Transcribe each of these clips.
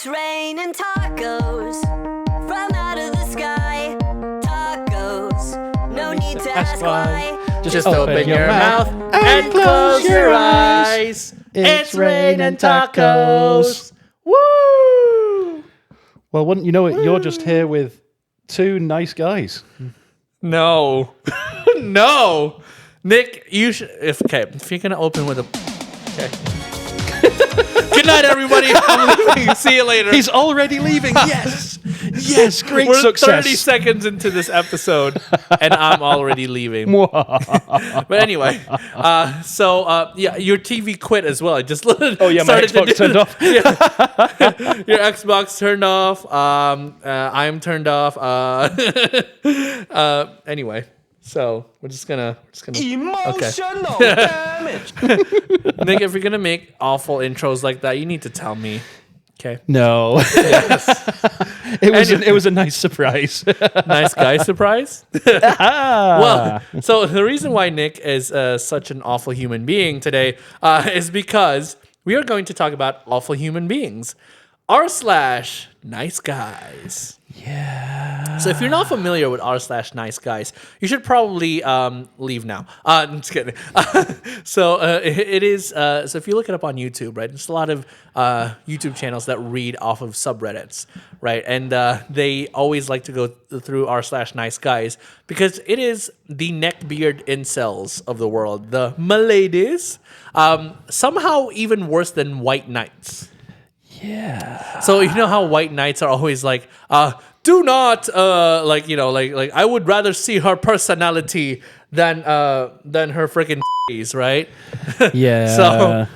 It's raining tacos from out of the sky. Tacos, no need to ask why. Just open your mouth and close your eyes. It's raining tacos. Woo! Well, wouldn't you know it? You're just here with two nice guys. No. No. Nick, you should... If you're going to open with a... Okay. Good night, everybody. I'm leaving. See you later. He's already leaving. Yes. Yes, great We're success. 30 seconds into this episode, and I'm already leaving. But anyway, your TV quit as well. I just started my Xbox turned off. Your Xbox turned off. I'm turned off. Anyway, so we're just gonna Emotional damage. Nick, if you're gonna make awful intros like that, you need to tell me. Okay. No. It was a nice surprise. Nice guy surprise. Well, so the reason why Nick is such an awful human being today is because we are going to talk about awful human beings. r/NiceGuys. Yeah. So if you're not familiar with r/NiceGuys, you should probably leave now. I'm just kidding. So it is. So if you look it up on YouTube, right, there's a lot of YouTube channels that read off of subreddits, right, and they always like to go through r/NiceGuys because it is the neckbeard incels of the world, the maladies, somehow even worse than white knights. Yeah. So you know how white knights are always like, do not like I would rather see her personality than her freaking titties, right? Yeah. So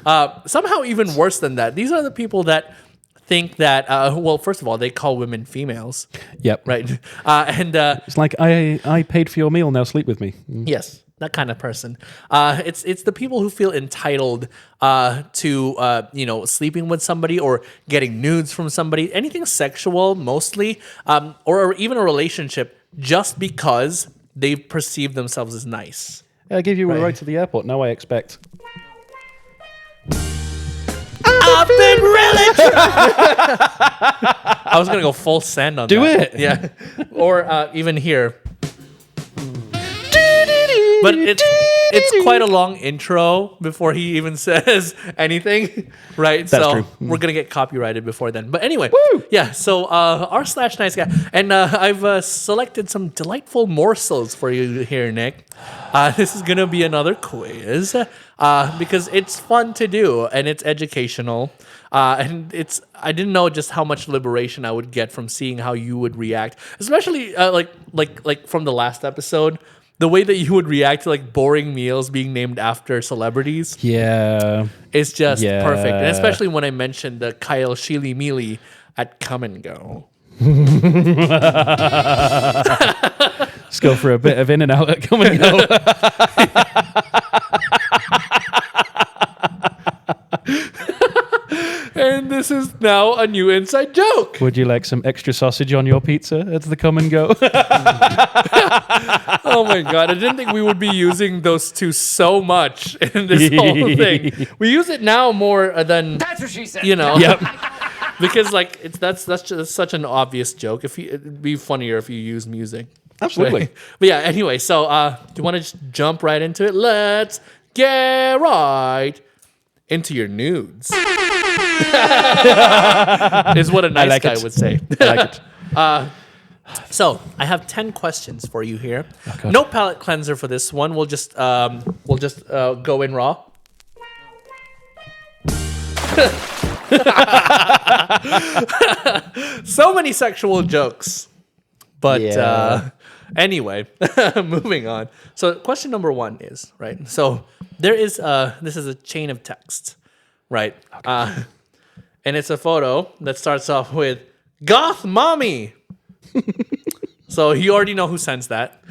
somehow even worse than that. These are the people that think that well, first of all, they call women females. Yep. Right. And It's like I paid for your meal, now sleep with me. yes. That kind of person. It's the people who feel entitled to sleeping with somebody or getting nudes from somebody, anything sexual mostly, or even a relationship, just because they perceive themselves as nice. I gave you a ride to the airport. Now I expect. I've been really I was gonna go full send on Do that. it. Yeah. Or even here. But it's quite a long intro before he even says anything, right? That's so true. We're gonna get copyrighted before then. But anyway, Woo! yeah. So r/NiceGuy, and I've selected some delightful morsels for you here, Nick. This is gonna be another quiz because it's fun to do and it's educational. And I didn't know just how much liberation I would get from seeing how you would react, especially like from the last episode. The way that you would react to like boring meals being named after celebrities Yeah. is just Yeah. perfect. And especially when I mentioned the Kyle Sheely Mealy at Come and Go. Let's go for a bit of in and out at Come and Go. And this is now a new inside joke. Would you like some extra sausage on your pizza at the Come and Go? Oh my God. I didn't think we would be using those two so much in this whole thing. We use it now more than, That's what she said. Yep. because like that's just such an obvious joke. It'd be funnier if you use music. Absolutely. But yeah, anyway, so do you want to just jump right into it? Let's get right into your nudes. Is what a nice like guy it. would say. I like it. So I have 10 questions for you here. God. No palate cleanser for this one. We'll just go in raw. So many sexual jokes. But Yeah. anyway, moving on. So question number 1 is, right? So there is this is a chain of text, right? And it's a photo that starts off with "Goth Mommy." So you already know who sends that,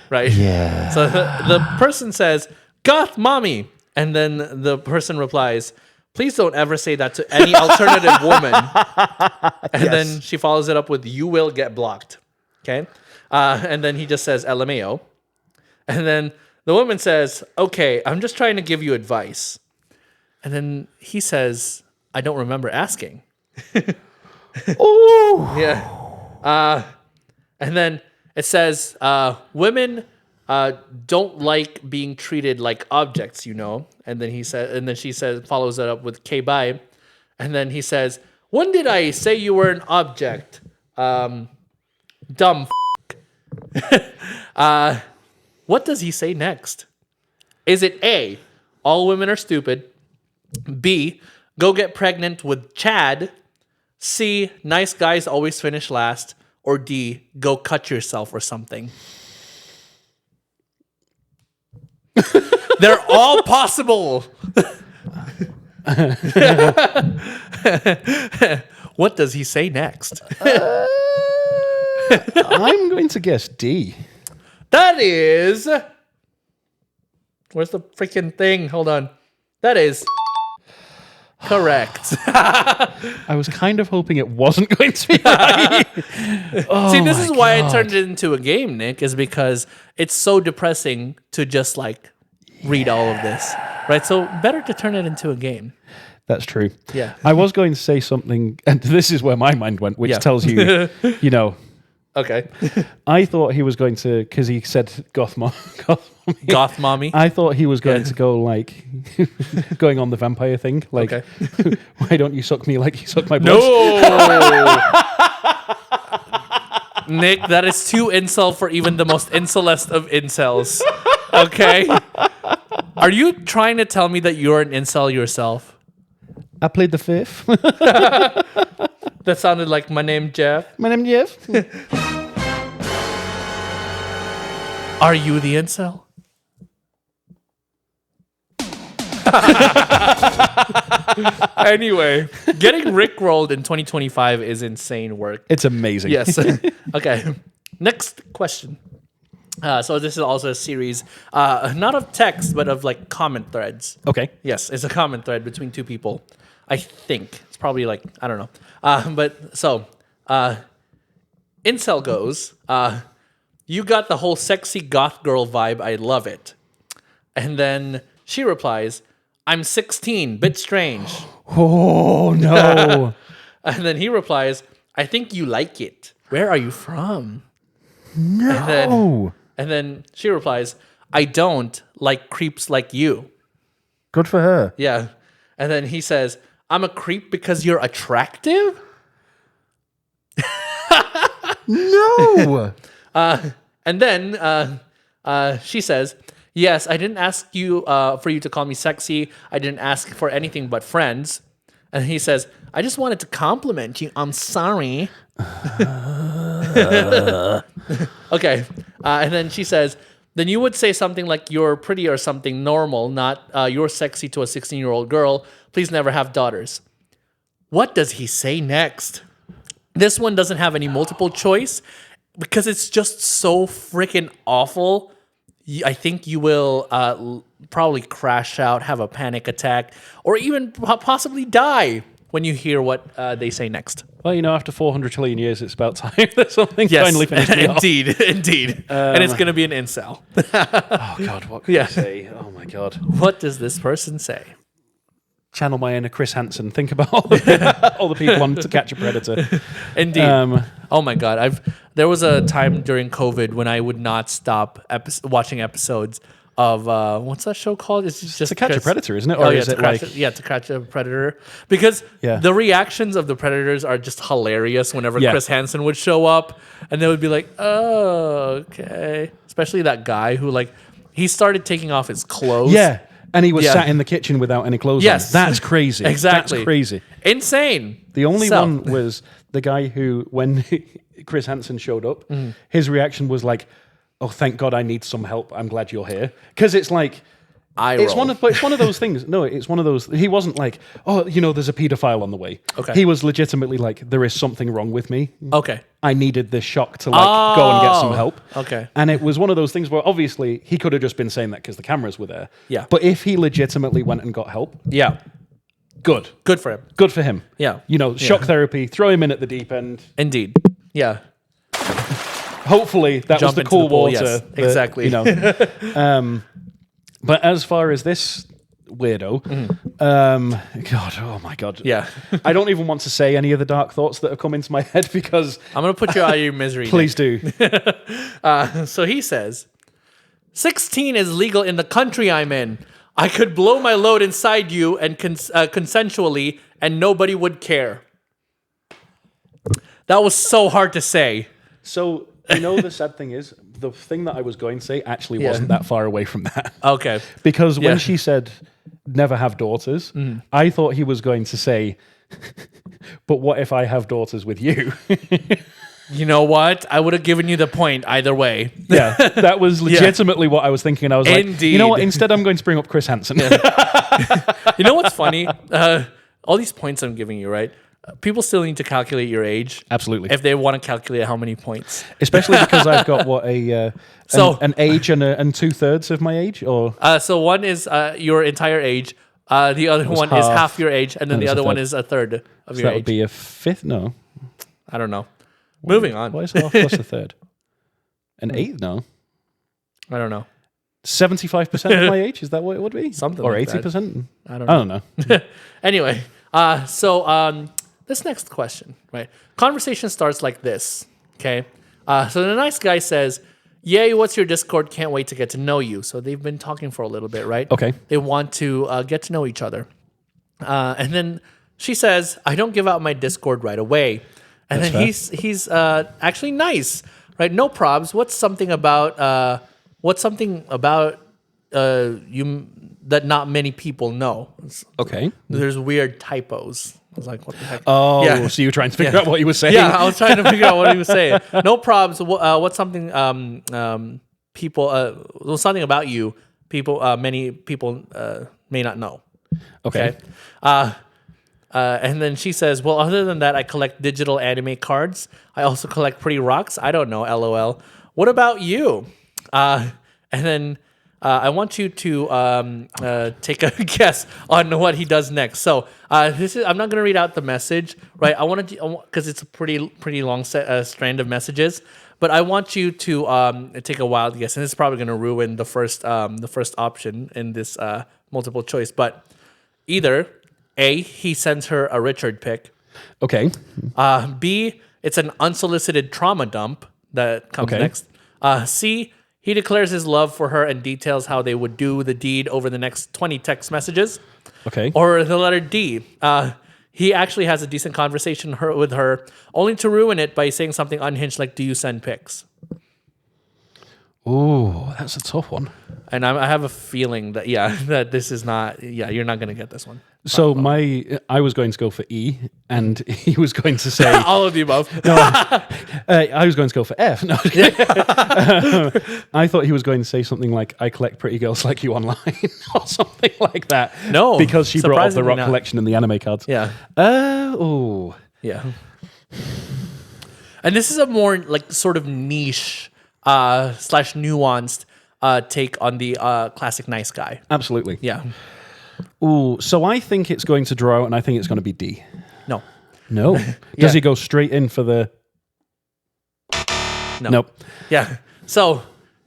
right? Yeah. So the person says "Goth Mommy," and then the person replies, "Please don't ever say that to any alternative woman." And then she follows it up with "You will get blocked." Okay, and then he just says "LMAO," and then the woman says, "Okay, I'm just trying to give you advice," and then he says, "I don't remember asking." Oh, Yeah. And then it says, women don't like being treated like objects, you know. And then she says, follows it up with "K bye," and then he says, "When did I say you were an object? Dumb." What does he say next? Is it A, all women are stupid? B, go get pregnant with Chad? C, nice guys always finish last? Or D, go cut yourself or something? They're all possible. What does he say next? I'm going to guess D. That is... Where's the freaking thing? Hold on. That is correct. I was kind of hoping it wasn't going to be right. See, this is why I turned it into a game, Nick, is because it's so depressing to just like read all of this, right? So better to turn it into a game. That's true. Yeah. I was going to say something, and this is where my mind went, which tells you, Okay. I thought he was going to, because he said goth mommy. Goth mommy. I thought he was going to go like, going on the vampire thing. Like, why don't you suck me like you suck my blood? No! Nick, that is too incel for even the most incelest of incels. Okay? Are you trying to tell me that you're an incel yourself? I played the fifth. That sounded like my name, Jeff. My name's Jeff. Are you the incel? Anyway, getting rickrolled in 2025 is insane work. It's amazing. Yes. Okay. Next question. So this is also a series, not of text, but of like comment threads. Okay. Yes, it's a comment thread between two people. I think it's probably like, I don't know. Incel goes, you got the whole sexy goth girl vibe. I love it. And then she replies, I'm 16, bit strange. Oh, no. And then he replies, I think you like it. Where are you from? No. And then she replies, I don't like creeps like you. Good for her. Yeah. And then he says, I'm a creep because you're attractive? No. And then she says, yes, I didn't ask you for you to call me sexy. I didn't ask for anything but friends. And he says, I just wanted to compliment you. I'm sorry. Okay. And then she says, then you would say something like you're pretty or something normal, not you're sexy to a 16-year-old girl. Please never have daughters. What does he say next? This one doesn't have any multiple choice because it's just so freaking awful. I think you will probably crash out, have a panic attack, or even possibly die when you hear what they say next. Well, after 400 trillion years, it's about time that something finally finished me off. Indeed. And it's going to be an incel. Oh, God, what can I say? Oh, my God. What does this person say? Channel my inner Chris Hansen. Think about all the people on To Catch a Predator. Indeed. Oh, my God. There was a time during COVID when I would not stop watching episodes of what's that show called? It's just To Catch a Predator, isn't it? Or Or is is it it To Catch a Predator? Because the reactions of the predators are just hilarious whenever Chris Hansen would show up, and they would be like, "Oh, okay." Especially that guy who he started taking off his clothes. Yeah, and he was sat in the kitchen without any clothes on. That's crazy. Exactly. That's crazy. Insane. The only one was the guy who, when Chris Hansen showed up, his reaction was like, oh, thank God I need some help. I'm glad you're here. Because it's like, it's one of those things. No, it's one of those. He wasn't like, oh, there's a pedophile on the way. Okay. He was legitimately like, there is something wrong with me. Okay. I needed this shock to go and get some help. Okay. And it was one of those things where obviously he could have just been saying that because the cameras were there. Yeah. But if he legitimately went and got help, good. Good for him. Good for him. Yeah. Shock therapy, throw him in at the deep end. Indeed. Yeah. Hopefully that was the cool water. Yes, exactly. But as far as this weirdo, God, oh my God. Yeah. I don't even want to say any of the dark thoughts that have come into my head because... I'm going to put you out of your misery. Please do. So he says, 16 is legal in the country I'm in. I could blow my load inside you and consensually, and nobody would care. That was so hard to say. So, the sad thing is, the thing that I was going to say actually wasn't that far away from that. Okay. Because when she said, never have daughters, I thought he was going to say, but what if I have daughters with you? You know what? I would have given you the point either way. Yeah, that was legitimately what I was thinking. I was like, Indeed. you know what? Instead, I'm going to bring up Chris Hansen. You know what's funny? All these points I'm giving you, right? People still need to calculate your age. Absolutely. If they want to calculate how many points. Especially because I've got an age and 2/3 of my age, or so one is your entire age. The other one is half your age, and then the other one is a third of your that age. would be a fifth. No, I don't know. Moving on. What is half plus a third? An eighth? No, I don't know. 75% of my age. Is that what it would be? Something or like 80%? I don't know. Anyway, so this next question, right? Conversation starts like this, okay? So the nice guy says, yay, what's your Discord? Can't wait to get to know you. So they've been talking for a little bit, right? Okay. They want to get to know each other. And then she says, I don't give out my Discord right away. And That's then fair. he's actually nice, right? No probs. What's something about you that not many people know? Okay. There's weird typos. I was like, what the heck? Oh, Yeah. so you were trying to figure out what he was saying? Yeah, I was trying to figure out what he was saying. No probs. What's something people something about you many people may not know. Okay. And then she says, well, other than that, I collect digital anime cards. I also collect pretty rocks. I don't know, LOL. What about you? And then I want you to take a guess on what he does next. So I'm not going to read out the message, right? I wanted to, because it's a pretty long strand of messages, but I want you to take a wild guess, and this is probably going to ruin the first option in this multiple choice. But either A, he sends her a Richard pic. Okay. B, it's an unsolicited trauma dump that comes next. C, he declares his love for her and details how they would do the deed over the next 20 text messages. Okay. Or the letter D, he actually has a decent conversation with her, only to ruin it by saying something unhinged like, do you send pics? Oh, that's a tough one. And I have a feeling that, that this is not, you're not going to get this one. So I was going to go for E, and he was going to say... All of the above. No, I was going to go for F. No. I thought he was going to say something like, I collect pretty girls like you online, or something like that. No. Because she brought up the rock not. collection and the anime cards. Yeah. Yeah. And this is a more like sort of niche / nuanced take on the classic nice guy. Absolutely. Yeah. Ooh, so I think it's going to draw out, and I think it's going to be D. No. No? Does he go straight in for the... No. Nope. Yeah. So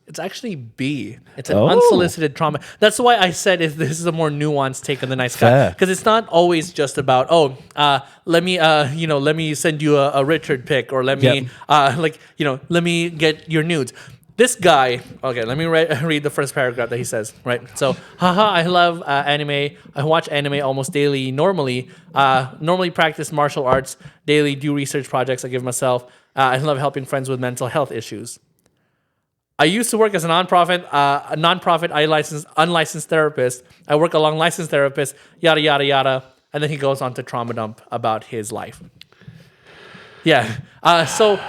it's actually B. It's an unsolicited trauma. That's why I said this is a more nuanced take on the nice guy, Fair. because it's not always just about let me send you a Richard pic, or let me let me get your nudes. This guy, okay, let me read the first paragraph that he says, right? So, I love anime. I watch anime almost daily normally. Normally practice martial arts daily, do research projects I give myself. I love helping friends with mental health issues. I used to work as a nonprofit unlicensed therapist. I work along licensed therapists, yada, yada, yada. And then he goes on to trauma dump about his life. Yeah. So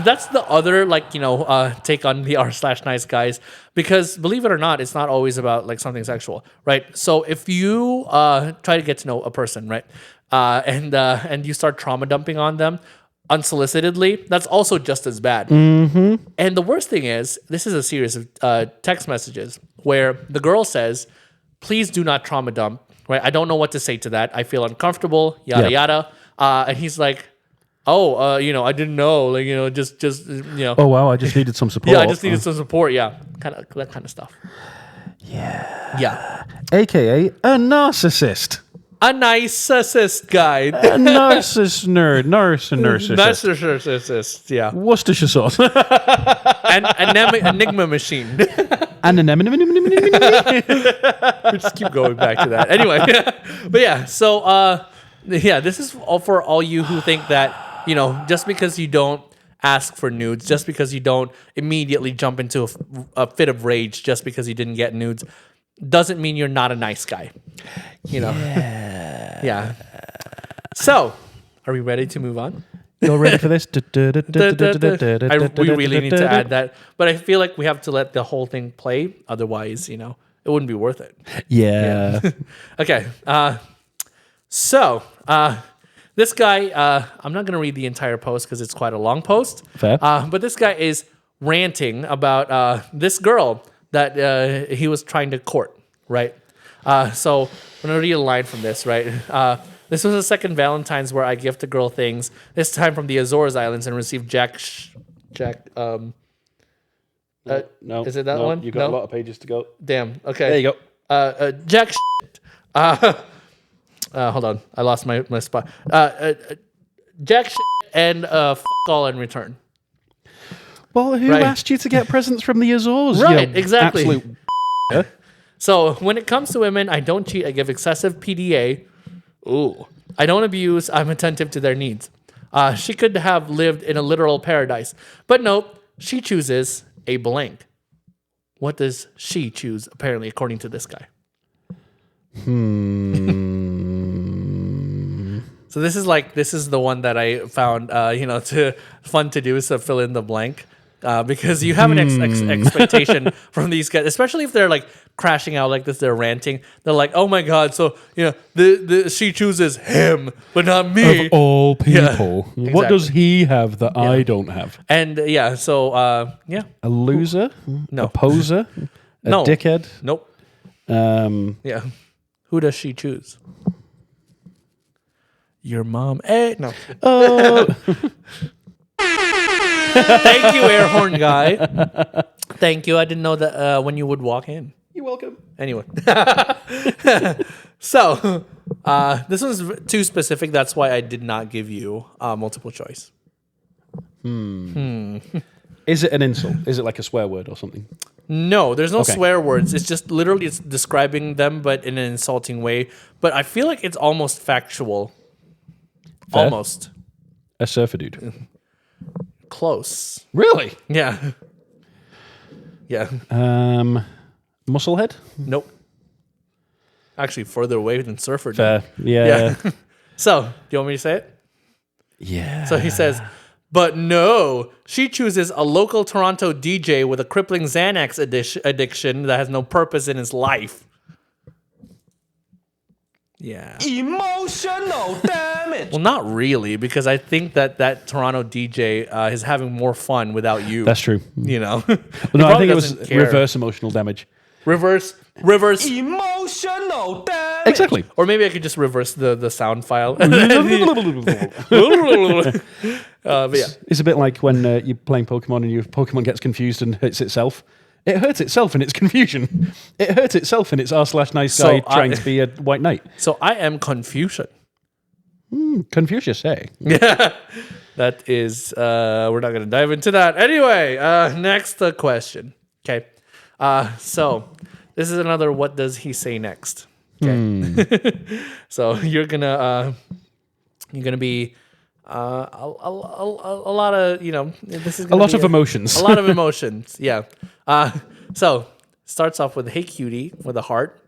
that's the other, take on the r/nice guys, because believe it or not, it's not always about like something sexual, right? So if you try to get to know a person, right, and you start trauma dumping on them unsolicitedly, that's also just as bad. Mm-hmm. And the worst thing is, this is a series of text messages where the girl says, please do not trauma dump, right? I don't know what to say to that. I feel uncomfortable, yada, yada. And he's like, I didn't know, Oh, wow, I just needed some support. Yeah, I just needed some support, yeah. That kind of stuff. Yeah. Yeah. AKA a narcissist. A nicest guy. A narcissist nerd. Narcissist. Narcissist, yeah. Worcestershire sauce. An enigma machine. And an We just keep going back to that. Anyway, but yeah, so this is all for all you who think that, just because you don't ask for nudes, just because you don't immediately jump into a fit of rage just because you didn't get nudes, doesn't mean you're not a nice guy. Yeah. So, are we ready to move on? You're ready for this? We really need to add that, but I feel like we have to let the whole thing play. Otherwise, it wouldn't be worth it. Yeah. Okay. So this guy, I'm not going to read the entire post because it's quite a long post. Fair. But this guy is ranting about this girl that he was trying to court, right? So I'm going to read a line from this, right? This was the second Valentine's where I gift a girl things, this time from the Azores Islands, and received No. Is it that one? You've got a lot of pages to go. Damn. Okay. There you go. Jack hold on. I lost my spot. Jack and fuck all in return. Well, who Right. asked you to get presents from the Azores? Right, you exactly. Absolute So when it comes to women, I don't cheat. I give excessive PDA. Ooh. I don't abuse. I'm attentive to their needs. She could have lived in a literal paradise. But nope, she chooses a blank. What does she choose, apparently, according to this guy? So this is the one that I found, fun to do, is to fill in the blank. Because you have an expectation from these guys, especially if they're like crashing out like this, they're ranting. They're like, "Oh my god!" So she chooses him, but not me. of all people. Yeah, What exactly. does he have that I don't have? And A loser? No. A poser? A No. dickhead? Nope. Yeah. Who does she choose? Your mom. No. Thank you, air horn guy. Thank you. I didn't know that when you would walk in. You're welcome. Anyway. So, this one's too specific. That's why I did not give you multiple choice. Is it an insult? Is it like a swear word or something? No, there's no Okay. swear words. It's just literally it's describing them, but in an insulting way. But I feel like it's almost factual. Fair. Almost. A surfer dude. Close. Really? Yeah. Yeah. Musclehead? Nope. Actually, further away than surfer. dude. Fair. Yeah. So, do you want me to say it? Yeah. So he says, but no, she chooses a local Toronto DJ with a crippling Xanax addiction that has no purpose in his life. Yeah. Emotional damage. Well, not really, because I think that Toronto DJ is having more fun without you. That's true. You know? No, I think it was reverse emotional damage. Reverse. Emotional damage. Exactly. Or maybe I could just reverse the sound file. But yeah. It's a bit like when you're playing Pokemon and your Pokemon gets confused and hurts itself. It hurts itself in its confusion. It hurts itself in its r/nice guy trying to be a white knight. So I am Confucian. Confucius, hey. That is, we're not going to dive into that. Anyway, next question. Okay. So this is another what does he say next? Okay. So you're going to be a lot of, this is A gonna lot be of emotions. A lot of emotions. Yeah. So starts off with, hey cutie, with a heart.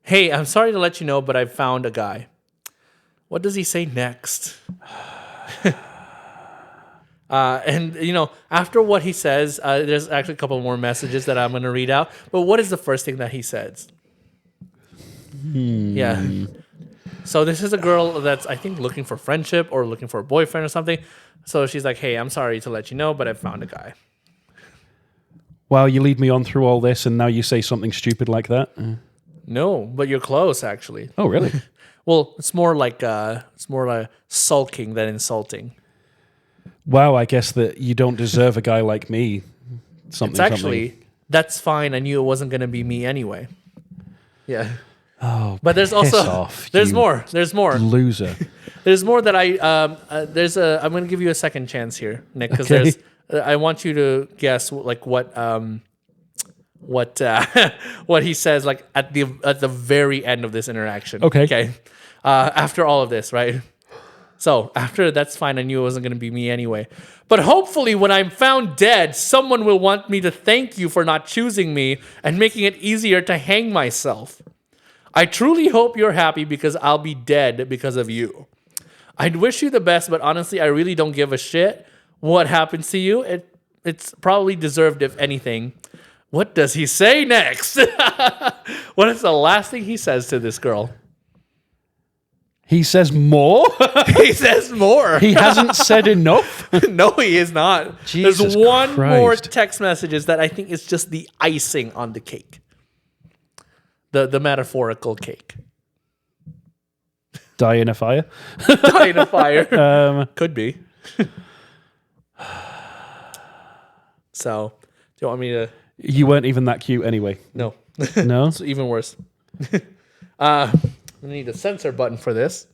Hey, I'm sorry to let you know, but I found a guy. What does he say next? And after what he says, there's actually a couple more messages that I'm going to read out. But what is the first thing that he says? Yeah. So this is a girl that's, I think, looking for friendship or looking for a boyfriend or something. So she's like, hey, I'm sorry to let you know, but I found a guy. Wow, you lead me on through all this and now you say something stupid like that? No, but you're close, actually. Oh, really? Well, it's more like sulking than insulting. Wow, I guess that you don't deserve a guy like me. It's actually, that's fine. I knew it wasn't going to be me anyway. Yeah. Oh, But there's piss also off, there's you more. There's more. loser. There's more that I'm going to give you a second chance here, Nick, because Okay. I want you to guess like what what he says like at the very end of this interaction. Okay. Okay. After all of this, right? So after that's fine. I knew it wasn't going to be me anyway. But hopefully, when I'm found dead, someone will want me to thank you for not choosing me and making it easier to hang myself. I truly hope you're happy because I'll be dead because of you. I'd wish you the best, but honestly, I really don't give a shit what happens to you. It's probably deserved, if anything. What does he say next? What is the last thing he says to this girl? He says more? He says more. He hasn't said enough? No, he is not. Jesus There's one more Christ. text messages that I think is just the icing on the cake. The metaphorical cake. Die in a fire? Die in a fire. Could be. So, do you want me to... You weren't even that cute anyway. No. No? It's even worse. I need a censor button for this.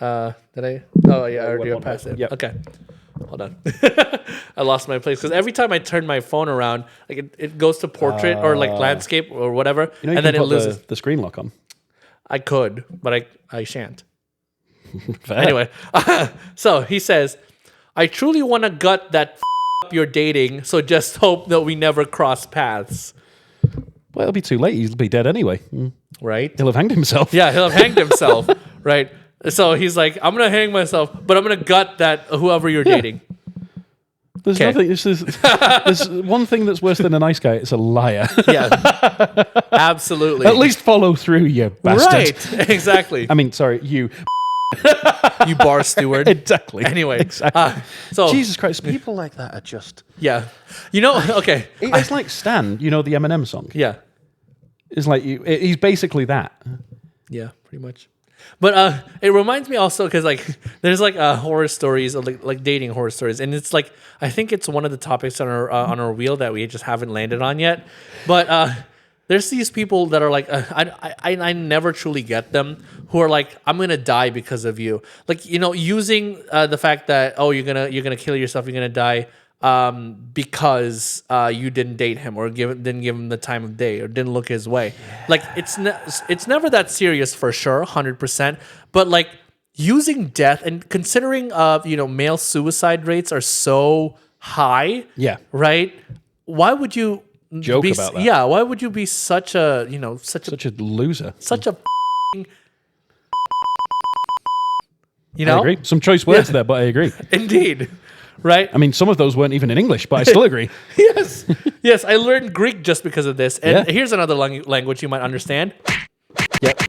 Did I? Oh, yeah, I already one passed it. Yep. Okay. Hold on. I lost my place because every time I turn my phone around, like it goes to portrait or like landscape or whatever, You know, you and then can it put loses. the screen lock on. I could, but I shan't. Fair. Anyway, so he says, I truly want to gut that up you're dating, so just hope that we never cross paths. Well, it'll be too late. He'll be dead anyway. Right? He'll have hanged himself. Yeah, he'll have hanged himself. Right? So he's like, I'm going to hang myself, but I'm going to gut that whoever you're dating. There's Okay. nothing. There's one thing that's worse than a nice guy. It's a liar. Yeah. Absolutely. At least follow through, you bastard. Right. Exactly. I mean, sorry, you. You bar steward. Exactly. Anyway. Exactly. So, Jesus Christ, people like that are just... yeah. You know, okay. It's like Stan, you know, the Eminem song. Yeah. It's like, he's basically that. Yeah, pretty much. But it reminds me also because like there's like horror stories, like dating horror stories, and it's like I think it's one of the topics on our wheel that we just haven't landed on yet. But there's these people that are like I never truly get them, who are like, I'm gonna die because of you, like, you know, using the fact that, oh, you're gonna kill yourself, you're gonna die because you didn't date him or didn't give him the time of day or didn't look his way. Like it's never that serious for sure, 100%. But like using death and considering male suicide rates are so high. Yeah. Right. Why would you Joke about that. Yeah. Why would you be such a Such a loser. you know? I agree. Some choice words there, but I agree. Indeed. Right. I mean, some of those weren't even in English, but I still agree. Yes. Yes, I learned Greek just because of this. And Yeah. here's another language you might understand. Yep.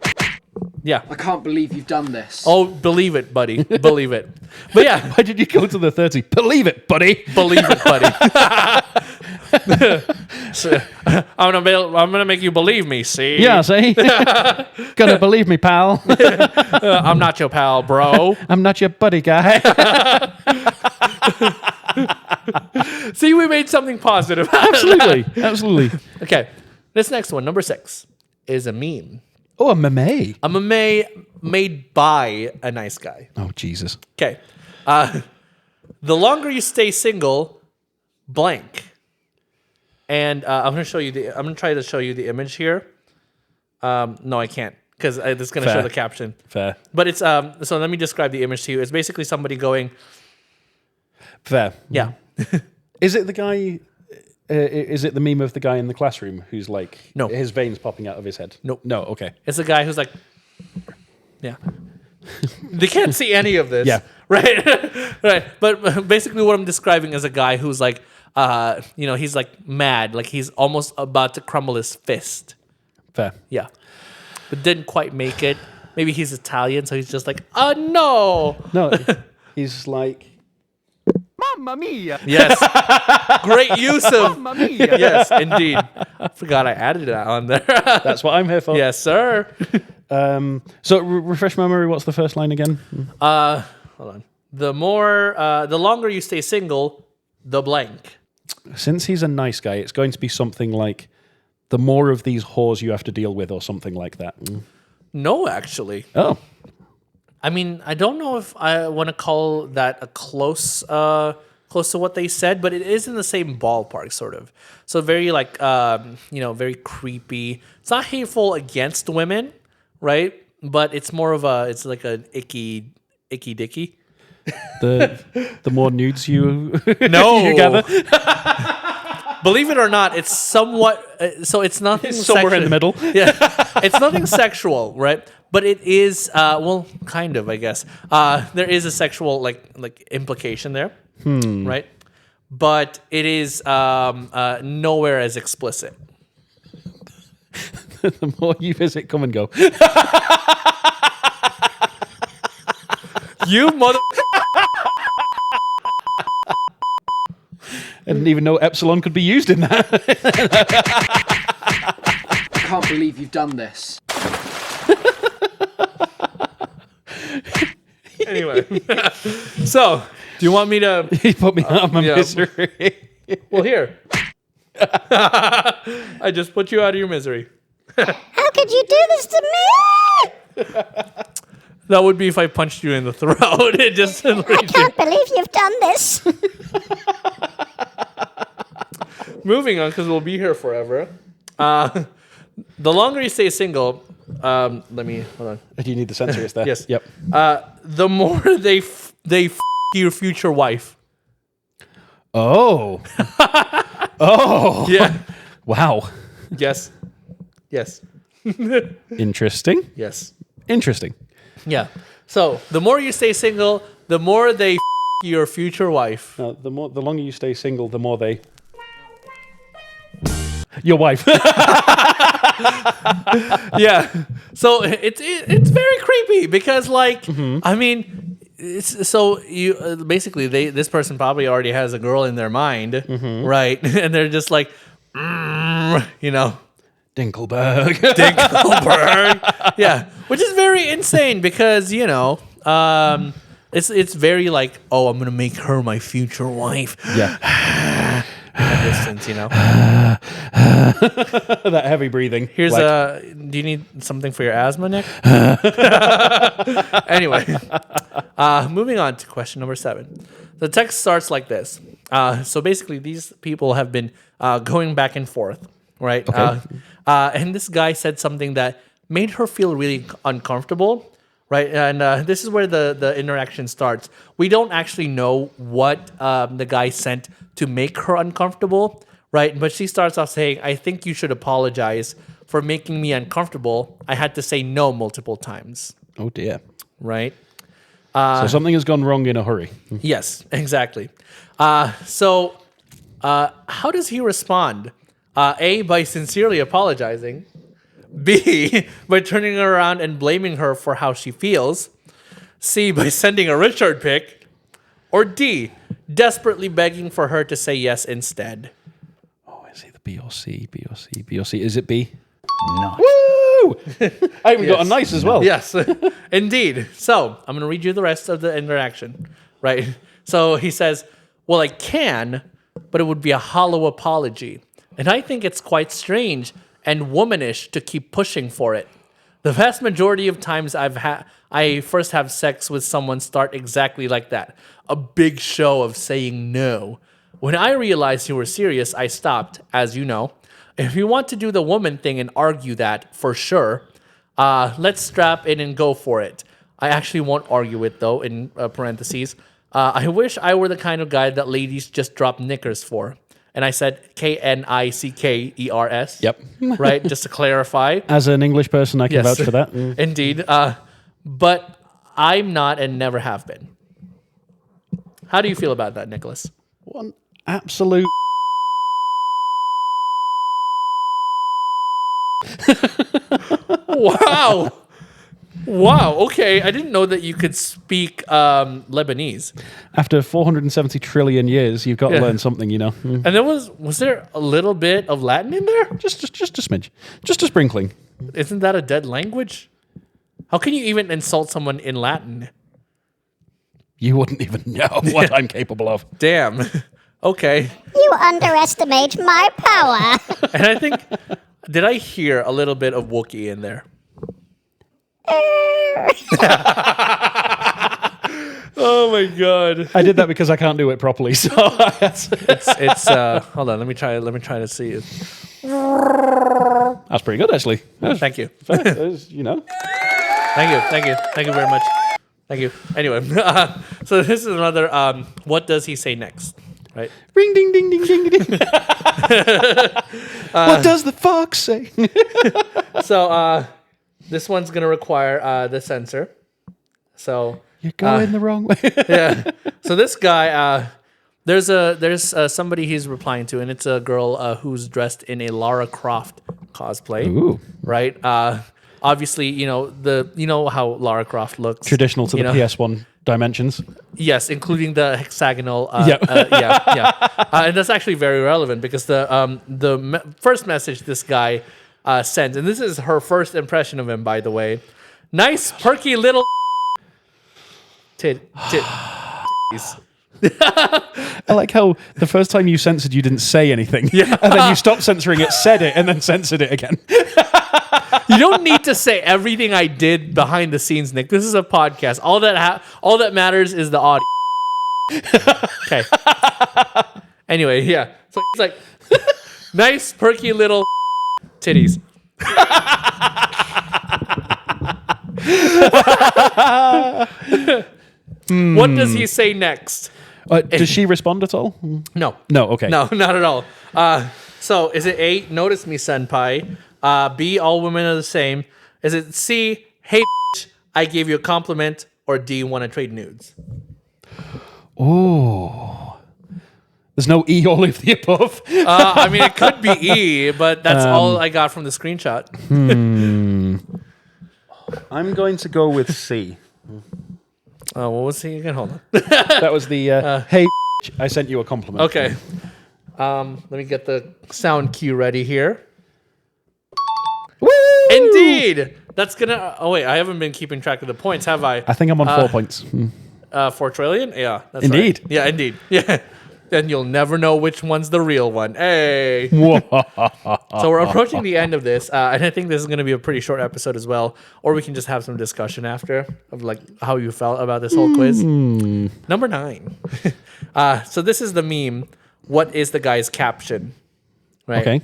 Yeah. I can't believe you've done this. Oh, believe it, buddy. Believe it. But yeah, Why did you go to the 30? Believe it, buddy. believe it, buddy. So, I'm gonna make you believe me. See? Yeah, see? Gotta believe me, pal. I'm not your pal, bro. I'm not your buddy guy. See, we made something positive. Absolutely. Absolutely. Okay. This next one, number 6, is a meme. Oh, a meme. A meme made by a nice guy. Oh, Jesus. Okay. The longer you stay single, blank. And I'm gonna try to show you the image here. No, I can't, because this is gonna show Fair. the caption. Fair. But it's so let me describe the image to you. It's basically somebody going, Fair. yeah, Is it the guy... is it the meme of the guy in the classroom who's like... No. His veins popping out of his head? Nope. No, okay. it's a guy who's like, yeah. They can't see any of this. Yeah. Right. Right. But basically, what I'm describing is a guy who's like, he's like mad, like he's almost about to crumble his fist. Fair. Yeah. But didn't quite make it. Maybe he's Italian, so he's just like, oh no. No, he's like... Mamma mia! Yes. Great use of. Mamma mia! Yes, indeed. Forgot I added that on there. That's what I'm here for. Yes, sir. So, refresh my memory, what's the first line again? Hold on. The longer you stay single, the blank. Since he's a nice guy, it's going to be something like the more of these whores you have to deal with or something like that. No, actually. Oh. I mean, I don't know if I want to call that a close to what they said, but it is in the same ballpark, sort of. So very like, very creepy. It's not hateful against women, right? But it's more of it's like an icky dicky. The more nudes you No. you gather, Believe it or not, it's somewhat. So it's nothing. it's somewhere in the middle. Yeah, it's nothing sexual, right? But it is, kind of, I guess. There is a sexual like implication there, right? But it is nowhere as explicit. The more you visit, come and go. You mother. I didn't even know epsilon could be used in that. I can't believe you've done this. Anyway, so do you want me to? He put me out of my misery. Well, here. I just put you out of your misery. How could you do this to me? That would be if I punched you in the throat. It just. I can't believe you've done this. Moving on, because we'll be here forever. The longer you stay single, let me hold on. Do you need the censor? Is there? Yes. Yep. The more they your future wife. Oh. Oh. Yeah. Wow. Yes. Interesting. Yes. Interesting. Yeah. So the more you stay single, the more they your future wife. The longer you stay single, the more they. Your wife. Yeah. So it's very creepy because I mean, so you basically this person probably already has a girl in their mind, right? And they're just like, Dinkelberg. Yeah, which is very insane because it's very like, oh, I'm gonna make her my future wife. Yeah. Distance, That heavy breathing. Here's do you need something for your asthma, Nick? Anyway, moving on to question number 7. The text starts like this. So basically, these people have been going back and forth, right? Okay. And this guy said something that made her feel really uncomfortable, right? And this is where the interaction starts. We don't actually know what the guy sent to make her uncomfortable, right? But she starts off saying, I think you should apologize for making me uncomfortable. I had to say no multiple times. Oh, dear. Right? So something has gone wrong in a hurry. Yes, exactly. So how does he respond? A, by sincerely apologizing. B, by turning around and blaming her for how she feels. C, by sending a Richard pic. Or D, desperately begging for her to say yes instead. Oh, is it the B or C? B or C? B or C? Is it B? Nice. Woo! I even got a nice as well. Yes, indeed. So I'm going to read you the rest of the interaction, right? So he says, well, I can, but it would be a hollow apology. And I think it's quite strange and womanish to keep pushing for it. The vast majority of times I first have sex with someone start exactly like that. A big show of saying no. When I realized you were serious, I stopped, as you know. If you want to do the woman thing and argue that, for sure, let's strap in and go for it. I actually won't argue it, though, in parentheses. I wish I were the kind of guy that ladies just drop knickers for. And I said Knickers. Yep. Right, just to clarify. As an English person, I can Yes. vouch for that. Indeed. But I'm not and never have been. How do you feel about that, Nicholas? One absolute. Wow. Wow. Okay. I didn't know that you could speak Lebanese. After 470 trillion years, you've got to learn something, And there was there a little bit of Latin in there? Just a smidge. Just a sprinkling. Isn't that a dead language? How can you even insult someone in Latin? You wouldn't even know what I'm capable of. Damn. Okay. You underestimate my power. And I think Did I hear a little bit of Wookiee in there? Oh my god! I did that because I can't do it properly. So It's hold on. Let me try to see it. that's pretty good, actually. Thank you. You know. Thank you very much. Thank you. Anyway, so this is another. What does he say next? Right. Ring ding ding ding ding ding. What does the fox say? So this one's gonna require the censor. So You're going the wrong way. yeah. So this guy, there's somebody he's replying to, and it's a girl who's dressed in a Lara Croft cosplay. Ooh. Right. Obviously, you know how Lara Croft looks. Traditional to the PS1 dimensions. Yes, including the hexagonal. Yeah. And that's actually very relevant because the first message this guy sent, and this is her first impression of him, by the way. Nice, perky little titties. I like how the first time you censored, you didn't say anything. Yeah. And then you stopped censoring it, said it, and then censored it again. You don't need to say everything I did behind the scenes, Nick. This is a podcast. All that matters is the audio. Okay. Anyway, yeah. So it's like nice, perky little titties. What does he say next? Does she respond at all? No. No, okay. No, not at all. So is it A, notice me, senpai? B, all women are the same? Is it C, hey, bitch, I gave you a compliment? Or D, want to trade nudes? Oh. There's no E, all of the above. I mean, it could be E, but that's all I got from the screenshot. I'm going to go with C. Oh, what was C again? Hold on. That was the, hey, I sent you a compliment. Okay. Let me get the sound cue ready here. Woo! Indeed! That's gonna... Oh, wait. I haven't been keeping track of the points, have I? I think I'm on 4 points. 4 trillion? Yeah, that's Indeed. right. Yeah, indeed. Yeah. Then you'll never know which one's the real one. Hey! So we're approaching the end of this, and I think this is going to be a pretty short episode as well, or we can just have some discussion after of like how you felt about this whole quiz. Number 9. So this is the meme. What is the guy's caption? Right. Okay.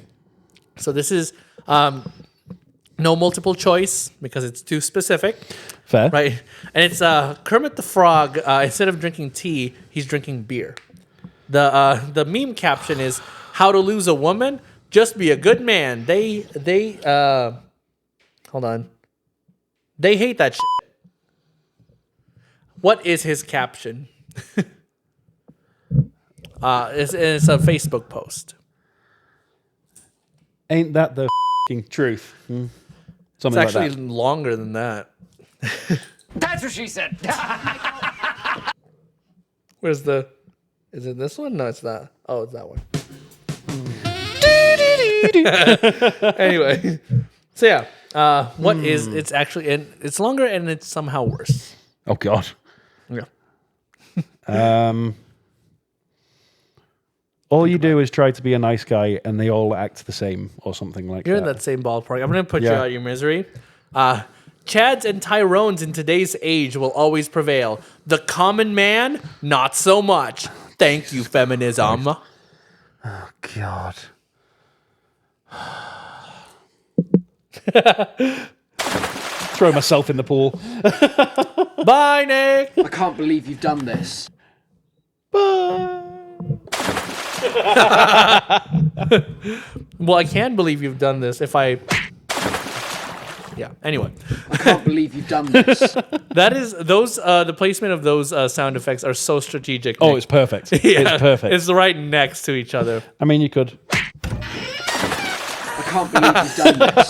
So this is no multiple choice because it's too specific. Fair. Right. And it's Kermit the Frog. Instead of drinking tea, he's drinking beer. The meme caption is how to lose a woman. Just be a good man. They hold on. They hate that shit. What is his caption? It's a Facebook post. Ain't that the f***ing truth? Something It's like actually that. longer than that. That's what she said. Where's the... Is it this one? No, it's not. Oh, it's that one. Anyway. So yeah. What is... It's actually... And it's longer and it's somehow worse. Oh, God. Yeah. All you do is try to be a nice guy and they all act the same or something like You're that. in that same ballpark. I'm going to put you Yeah. out of your misery. Chads and Tyrones in today's age will always prevail. The common man, not so much. Thank you, feminism. Oh, God. Throw myself in the pool. Bye, Nick. I can't believe you've done this. Well, I can believe you've done this if I... Yeah, anyway. I can't believe you've done this. That is... Those... the placement of those sound effects are so strategic. Oh, Nick. it's perfect. Yeah, It's perfect. It's right next to each other. I mean, you could. I can't believe you've done this.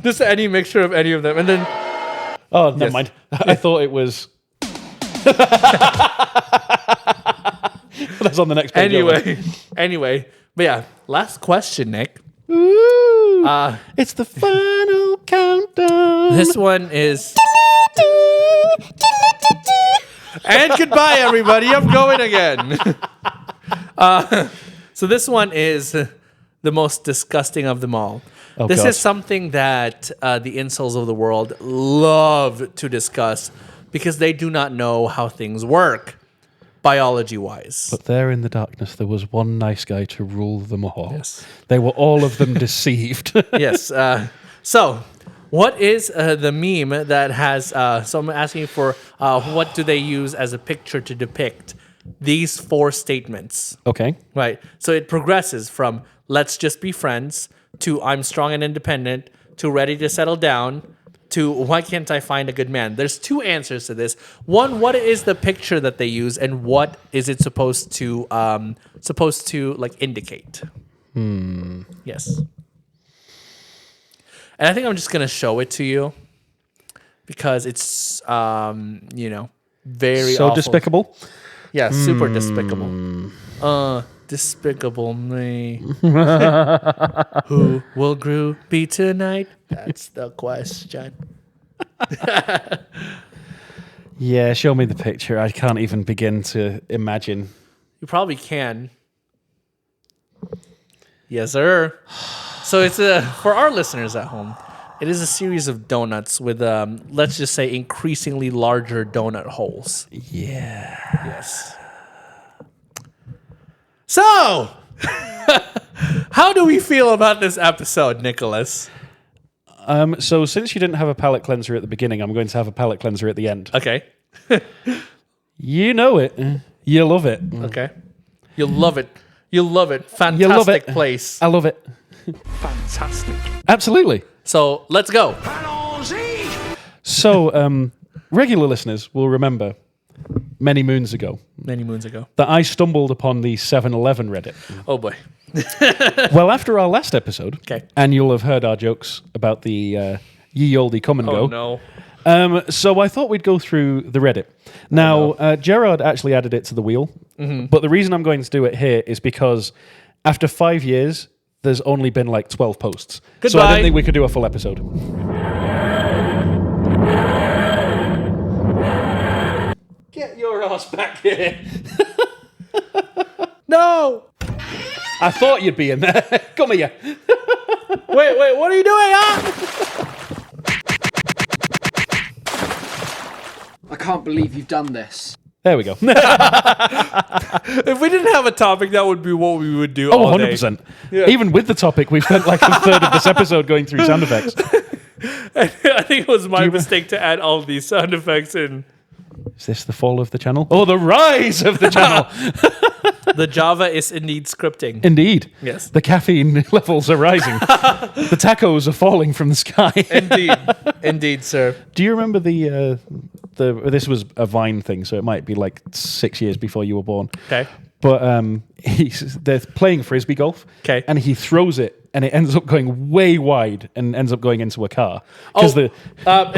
Just any mixture of any of them. And then... Oh, never Yes. mind. I thought it was... That's on the next page. Anyway. But yeah, last question, Nick. Ooh, it's the final countdown. This one is... And goodbye, everybody. I'm going again. So this one is the most disgusting of them all. Oh, This God. is something that the incels of the world love to discuss because they do not know how things work, biology-wise. But there in the darkness, there was one nice guy to rule them all. Yes. They were all of them deceived. Yes. So, what is the meme that has... so I'm asking you for what do they use as a picture to depict these 4 statements? Okay. Right. So it progresses from let's just be friends to I'm strong and independent to ready to settle down to why can't I find a good man? There's 2 answers to this. One, what is the picture that they use and what is it supposed to like indicate? Yes. And I think I'm just going to show it to you because it's very So awful. despicable. Yeah, super despicable. Despicable me. Who will Gru be tonight? That's the question. Yeah, show me the picture. I can't even begin to imagine. You probably can. Yes, sir. So it's for our listeners at home. It is a series of donuts with, let's just say, increasingly larger donut holes. Yeah. Yes. So, how do we feel about this episode, Nicholas? So since you didn't have a palate cleanser at the beginning, I'm going to have a palate cleanser at the end. Okay. You know it. You love it. Okay. You'll love it. You'll love it. Fantastic You love it. place. I love it. Fantastic. Absolutely. So, let's go. So, regular listeners will remember many moons ago Many moons ago. that I stumbled upon the 7-Eleven Reddit. Oh, boy. Well, after our last episode, Okay. and you'll have heard our jokes about the ye olde come and Oh, go. no. So I thought we'd go through the Reddit. Now, Gerard actually added it to the wheel, but the reason I'm going to do it here is because after 5 years, there's only been like 12 posts. So I Goodbye. don't think we could do a full episode. Get your ass back here. No! I thought you'd be in there. Come here. Wait, what are you doing? I can't believe you've done this. There we go. If we didn't have a topic, that would be what we would do Oh, all day. 100%. Even with the topic, we've spent like a third of this episode going through sound effects. I think it was my mistake to add all these sound effects in. Is this the fall of the channel? Oh, the rise of the channel. The Java is indeed scripting. Indeed. Yes. The caffeine levels are rising. The tacos are falling from the sky. Indeed, sir. Do you remember the this was a Vine thing, so it might be like 6 years before you were born. Okay. But they're playing frisbee golf. Okay. And he throws it, and it ends up going way wide and ends up going into a car. Oh, and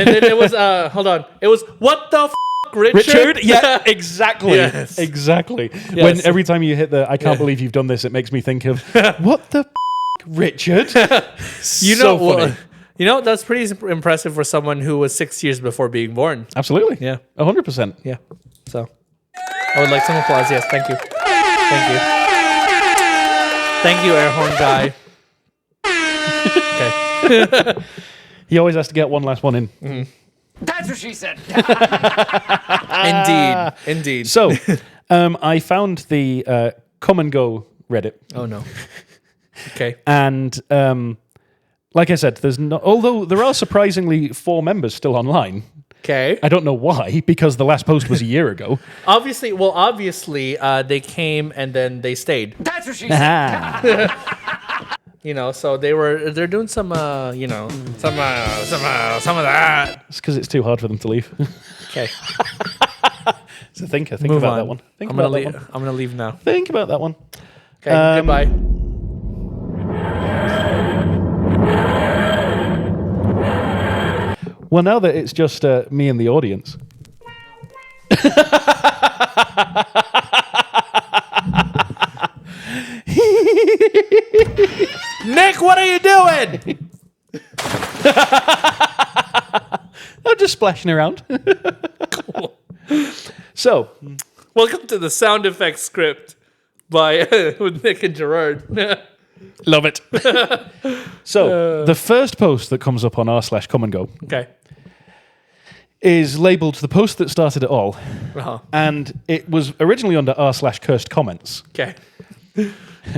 then it was, hold on. It was, what the Richard? Yeah, exactly. Yes. Exactly. Yes. When every time you hit the I can't believe you've done this, it makes me think of, what the Richard? You know, So funny. that's pretty impressive for someone who was 6 years before being born. Absolutely. Yeah. 100%. Yeah. So, I would like some applause. Yes, thank you. Thank you. Thank you, air horn guy. Okay. He always has to get one last one in. That's what she said. Indeed. So, I found the Come and Go Reddit. Oh, no. Okay. And like I said, although there are surprisingly 4 members still online. Okay. I don't know why, because the last post was a year ago. Obviously, they came and then they stayed. That's what she said. So they're doing some some of that. It's because it's too hard for them to leave. Okay. So think Move about on. that one. Think I'm about gonna that leave. one. I'm gonna leave now. Think about that one. Okay. Goodbye. Well, now that it's just me and the audience. Nick, what are you doing? I'm just splashing around. Cool. So, Welcome to the sound effects script by with Nick and Gerard. Love it. So, the first post that comes up on r/come-and-go Okay. is labeled the post that started it all. Uh-huh. And it was originally under r/cursed comments. Okay.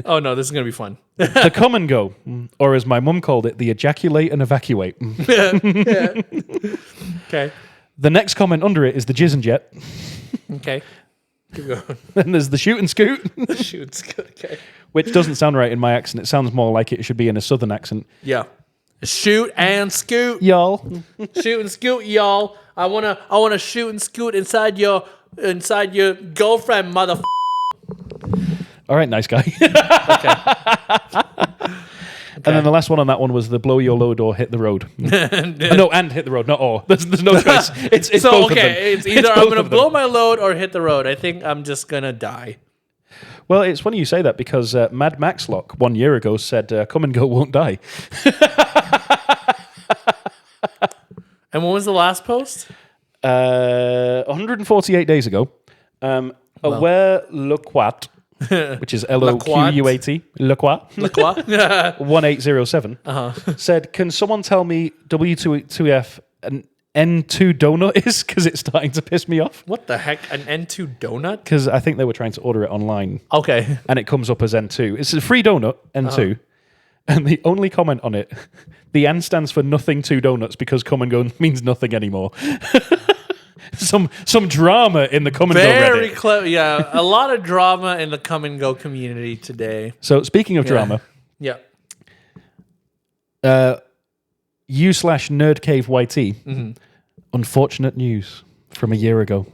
Oh no, this is gonna be fun. The come and go, or as my mum called it, the ejaculate and evacuate. Okay. The next comment under it is the jizz and jet. Okay. Keep going. Then there's the shoot and scoot, Shoot. Okay. which doesn't sound right in my accent. It sounds more like it should be in a southern accent. Yeah. Shoot and scoot. Y'all. Shoot and scoot, y'all. I wanna shoot and scoot inside your girlfriend, mother. All right, nice guy. Okay. And then the last one on that one was the blow your load or hit the road. No, and hit the road, not or. There's no choice. It's So both of them. okay, it's either It's I'm both gonna of them. blow my load or hit the road. I think I'm just gonna die. Well, it's funny you say that because Mad Maxlock 1 year ago said, come and go won't die. And when was the last post? 148 days ago. Aware Loquat, which is Loquat, Loquat, 1807, said, can someone tell me W2F an N2 donut is? Because it's starting to piss me off. What the heck? An N2 donut? Because I think they were trying to order it online. Okay. And it comes up as N2. It's a free donut, N2. And the only comment on it, the N stands for nothing to donuts because come and go means nothing anymore. Some drama in the come and go Very Reddit. clever. Yeah, a lot of drama in the come and go community today. So speaking of drama, Yeah. u/nerdcaveyt, unfortunate news from a year ago.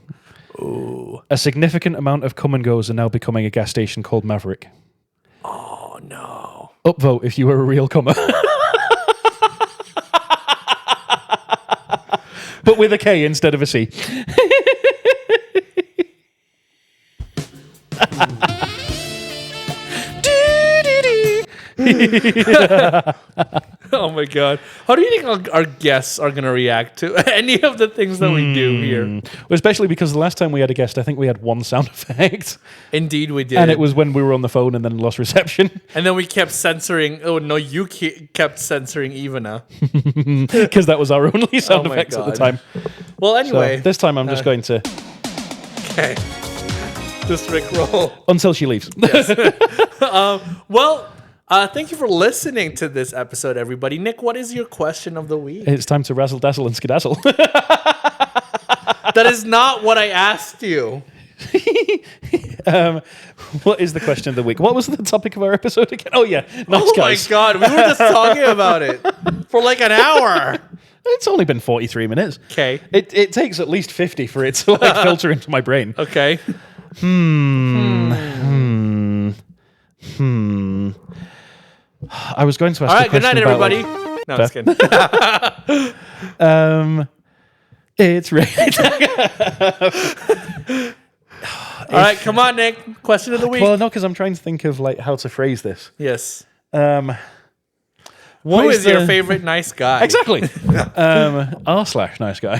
Ooh. A significant amount of come and goes are now becoming a gas station called Maverick. Oh no. Upvote if you were a real comer. But with a K instead of a C. Oh my god. How do you think our guests are going to react to any of the things that we do here? Well, especially because the last time we had a guest, I think we had one sound effect. Indeed we did. And it was when we were on the phone and then lost reception. And then we kept censoring. Oh no, you kept censoring Ivana. Because that was our only sound Oh my effects at the God. time. Well, So anyway. this time I'm just going to... Okay. Just Rickroll. Until she leaves. Well, thank you for listening to this episode, everybody. Nick, what is your question of the week? It's time to razzle dazzle and skedazzle. That is not what I asked you. What is the question of the week? What was the topic of our episode again? Oh yeah, nice Oh guys. my god, we were just talking about it for like an hour. It's only been 43 minutes. Okay. It takes at least 50 for it to like filter into my brain. Okay. I was going to ask All a right. Good question night, about, everybody. like, No, I'm just kidding. it's raining. All right. Come on, Nick. Question of the week. Well, no, because I'm trying to think of like how to phrase this. Yes. What Who is your the- favorite nice guy? Exactly. R/nice guy.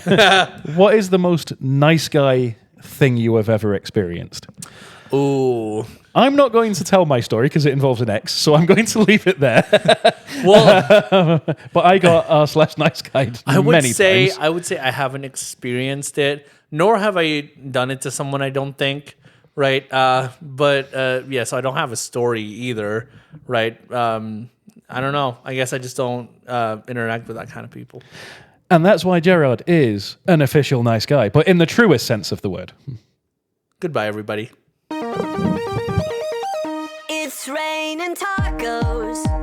What is the most nice guy thing you have ever experienced? Ooh. I'm not going to tell my story because it involves an ex, so I'm going to leave it there. Well, But I got R/nice guy I would many say times. I haven't experienced it, nor have I done it to someone. I don't think. Right. But yeah. So I don't have a story either. Right. I don't know. I guess I just don't interact with that kind of people. And that's why Gerard is an official nice guy, but in the truest sense of the word. Goodbye, everybody. It's raining tacos.